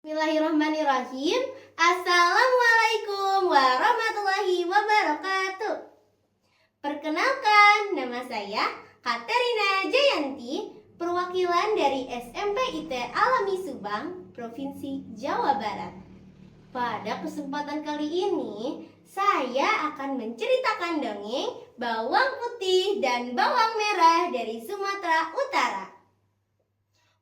Bismillahirrahmanirrahim. Assalamualaikum warahmatullahi wabarakatuh. Perkenalkan, nama saya Katerina Jayanti, perwakilan dari SMP IT Alami Subang, Provinsi Jawa Barat. Pada kesempatan kali ini, saya akan menceritakan dongeng bawang putih dan bawang merah dari Sumatera Utara.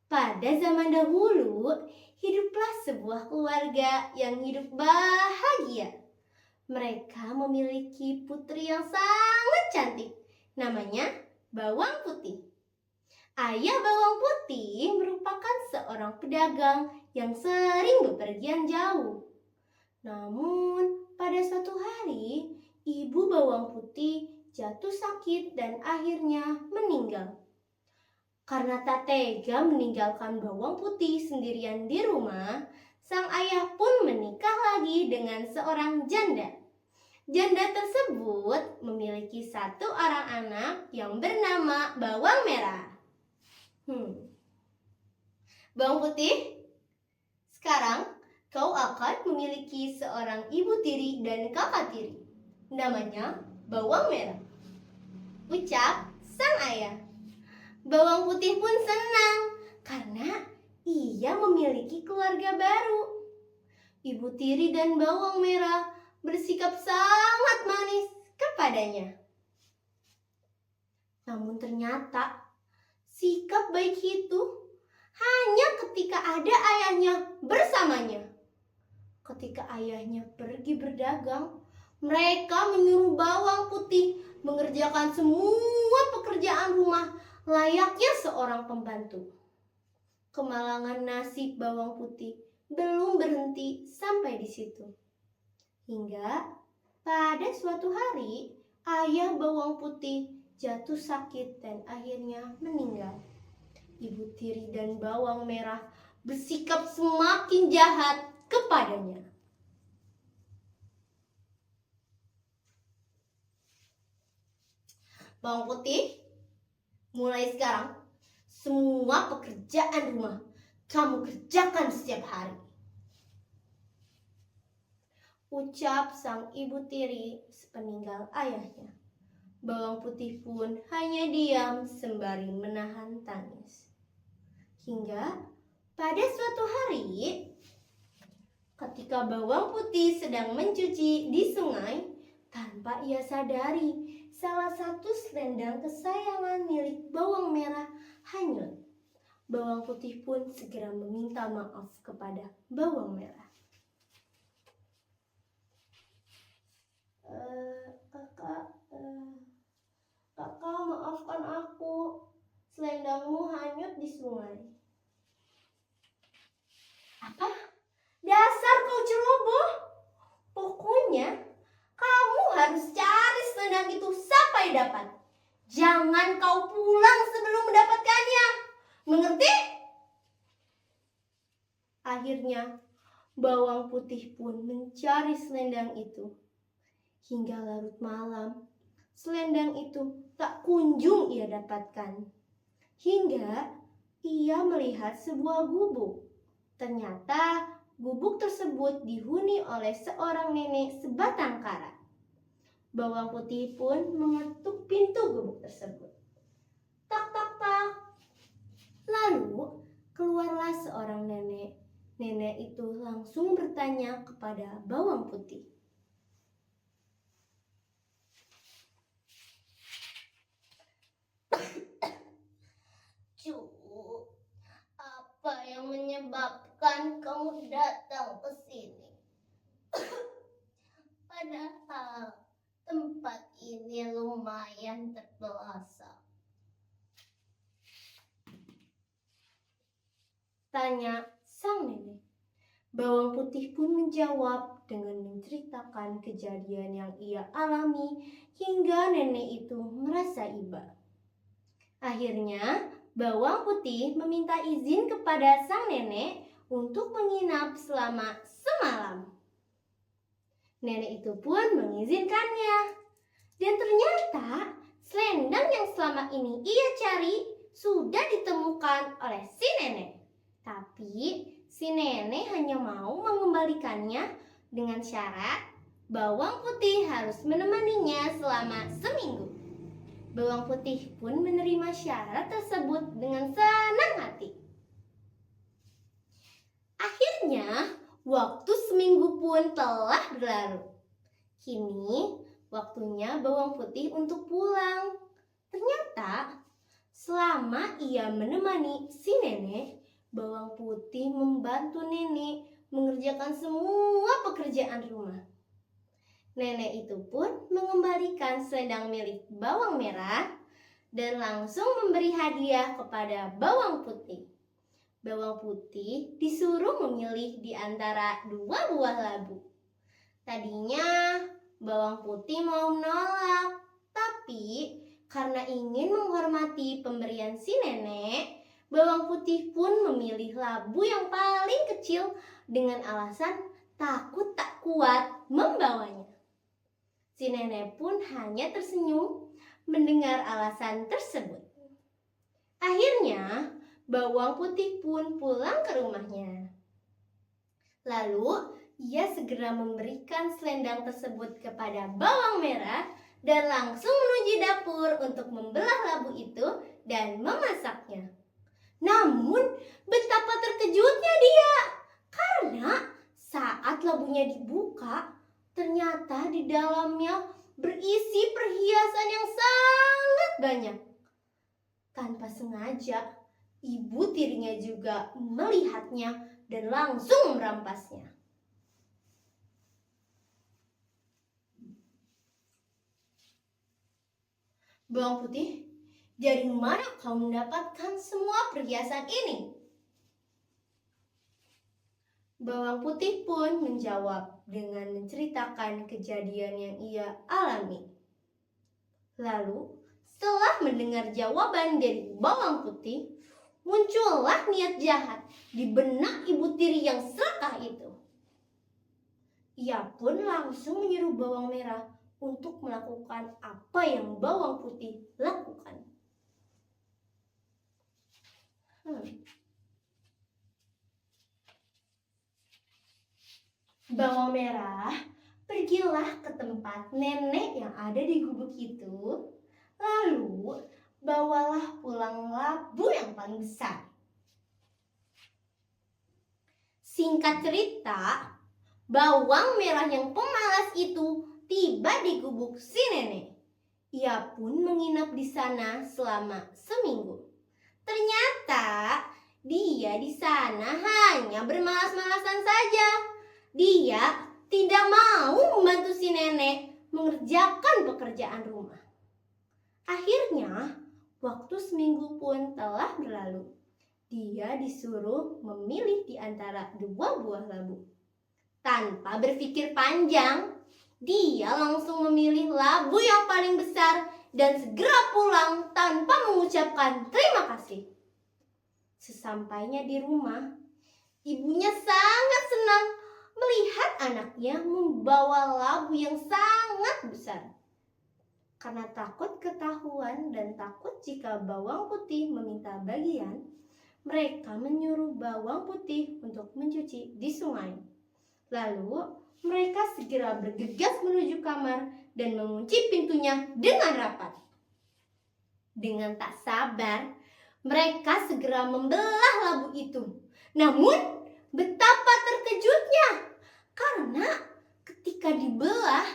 Pada zaman dahulu, hiduplah sebuah keluarga yang hidup bahagia. Mereka memiliki putri yang sangat cantik, namanya Bawang Putih. Ayah Bawang Putih merupakan seorang pedagang yang sering bepergian jauh. Namun, pada suatu hari, ibu Bawang Putih jatuh sakit dan akhirnya meninggal. Karena tak tega meninggalkan Bawang Putih sendirian di rumah, sang ayah pun menikah lagi dengan seorang janda. Janda tersebut memiliki satu orang anak yang bernama Bawang Merah. Bawang Putih, sekarang kau akan memiliki seorang ibu tiri dan kakak tiri. Namanya Bawang Merah, ucap sang ayah. Bawang Putih pun senang karena ia memiliki keluarga baru. Ibu tiri dan Bawang Merah bersikap sangat manis kepadanya. Namun ternyata sikap baik itu hanya ketika ada ayahnya bersamanya. Ketika ayahnya pergi berdagang, mereka menyuruh Bawang Putih mengerjakan semua pekerjaan rumah layaknya seorang pembantu. Kemalangan nasib Bawang Putih belum berhenti sampai di situ. Hingga pada suatu hari, ayah Bawang Putih jatuh sakit dan akhirnya meninggal. Ibu tiri dan Bawang Merah bersikap semakin jahat kepadanya. Bawang Putih, mulai sekarang, semua pekerjaan rumah kamu kerjakan setiap hari, ucap sang ibu tiri sepeninggal ayahnya. Bawang Putih pun hanya diam sembari menahan tangis. Hingga pada suatu hari, ketika Bawang Putih sedang mencuci di sungai, tanpa ia sadari, salah satu selendang kesayangan milik Bawang Merah hanyut. Bawang Putih pun segera meminta maaf kepada Bawang Merah. Kakak, maafkan aku. Selendangmu hanyut di sungai. Apa? Dasar kau ceroboh. Pokoknya kamu harus cari selendang itu sampai dapat. Jangan kau pulang sebelum mendapatkannya. Mengerti? Akhirnya Bawang Putih pun mencari selendang itu. Hingga larut malam, selendang itu tak kunjung ia dapatkan. Hingga ia melihat sebuah gubuk. Ternyata gubuk tersebut dihuni oleh seorang nenek sebatang kara. Bawang Putih pun mengetuk pintu gubuk tersebut. Tak, tak, tak. Lalu keluarlah seorang nenek. Nenek itu langsung bertanya kepada Bawang Putih. Cu, apa yang menyebabkan kamu datang ke sini? Padahal tempat ini lumayan terpelosok, tanya sang nenek. Bawang Putih pun menjawab dengan menceritakan kejadian yang ia alami hingga nenek itu merasa iba. Akhirnya Bawang Putih meminta izin kepada sang nenek untuk menginap selama semalam. Nenek itu pun mengizinkannya. Dan ternyata selendang yang selama ini ia cari sudah ditemukan oleh si nenek. Tapi si nenek hanya mau mengembalikannya dengan syarat bawang putih harus menemaninya selama seminggu. Bawang putih pun menerima syarat tersebut dengan senang hati. Akhirnya, waktu seminggu pun telah berlalu. Kini, waktunya bawang putih untuk pulang. Ternyata, selama ia menemani si nenek, bawang putih membantu nenek mengerjakan semua pekerjaan rumah. Nenek itu pun mengembalikan selendang milik bawang merah dan langsung memberi hadiah kepada bawang putih. Bawang putih disuruh memilih di antara 2 buah labu. Tadinya bawang putih mau menolak, tapi karena ingin menghormati pemberian si nenek, bawang putih pun memilih labu yang paling kecil dengan alasan takut tak kuat membawanya. Si nenek pun hanya tersenyum mendengar alasan tersebut. Akhirnya, bawang putih pun pulang ke rumahnya. Lalu, ia segera memberikan selendang tersebut kepada bawang merah dan langsung menuju dapur untuk membelah labu itu dan memasaknya. Namun, betapa terkejutnya dia karena saat labunya dibuka, ternyata di dalamnya berisi perhiasan yang sangat banyak. Tanpa sengaja, ibu tirinya juga melihatnya dan langsung merampasnya. Bawang putih, dari mana kau mendapatkan semua perhiasan ini? Bawang putih pun menjawab dengan menceritakan kejadian yang ia alami. Lalu, setelah mendengar jawaban dari bawang putih, muncullah niat jahat di benak ibu tiri yang serakah itu. Ia pun langsung menyuruh bawang merah untuk melakukan apa yang bawang putih lakukan. Bawang merah pergilah ke tempat nenek yang ada di gubuk itu, lalu bawalah pulang labu yang paling besar. Singkat cerita, bawang merah yang pemalas itu tiba di gubuk si nenek. Ia pun menginap di sana selama seminggu. Ternyata dia di sana hanya bermalas-malasan saja. Dia tidak mau membantu si nenek mengerjakan pekerjaan rumah. Akhirnya, waktu seminggu pun telah berlalu. Dia disuruh memilih di antara 2 buah labu. Tanpa berpikir panjang, dia langsung memilih labu yang paling besar dan segera pulang tanpa mengucapkan terima kasih. Sesampainya di rumah, ibunya sangat senang melihat anaknya membawa labu yang sangat besar. Karena takut ketahuan dan takut jika bawang putih meminta bagian, mereka menyuruh bawang putih untuk mencuci di sungai. Lalu, mereka segera bergegas menuju kamar dan mengunci pintunya dengan rapat. Dengan tak sabar, mereka segera membelah labu itu. Namun, betapa terkejutnya karena ketika dibelah,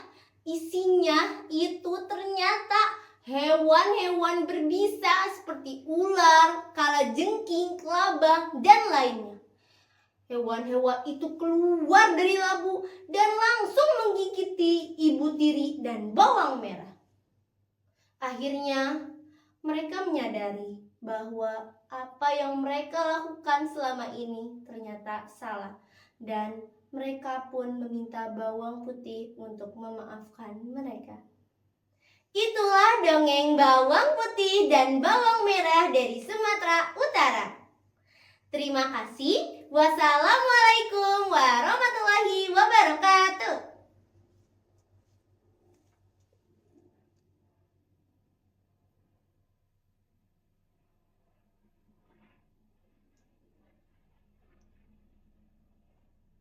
isinya itu ternyata hewan-hewan berbisa seperti ular, kalajengking, kelabang, dan lainnya. Hewan-hewan itu keluar dari labu dan langsung menggigiti ibu tiri dan bawang merah. Akhirnya, mereka menyadari bahwa apa yang mereka lakukan selama ini ternyata salah, dan mereka pun meminta bawang putih untuk memaafkan mereka. Itulah dongeng bawang putih dan bawang merah dari Sumatera Utara. Terima kasih. Wassalamualaikum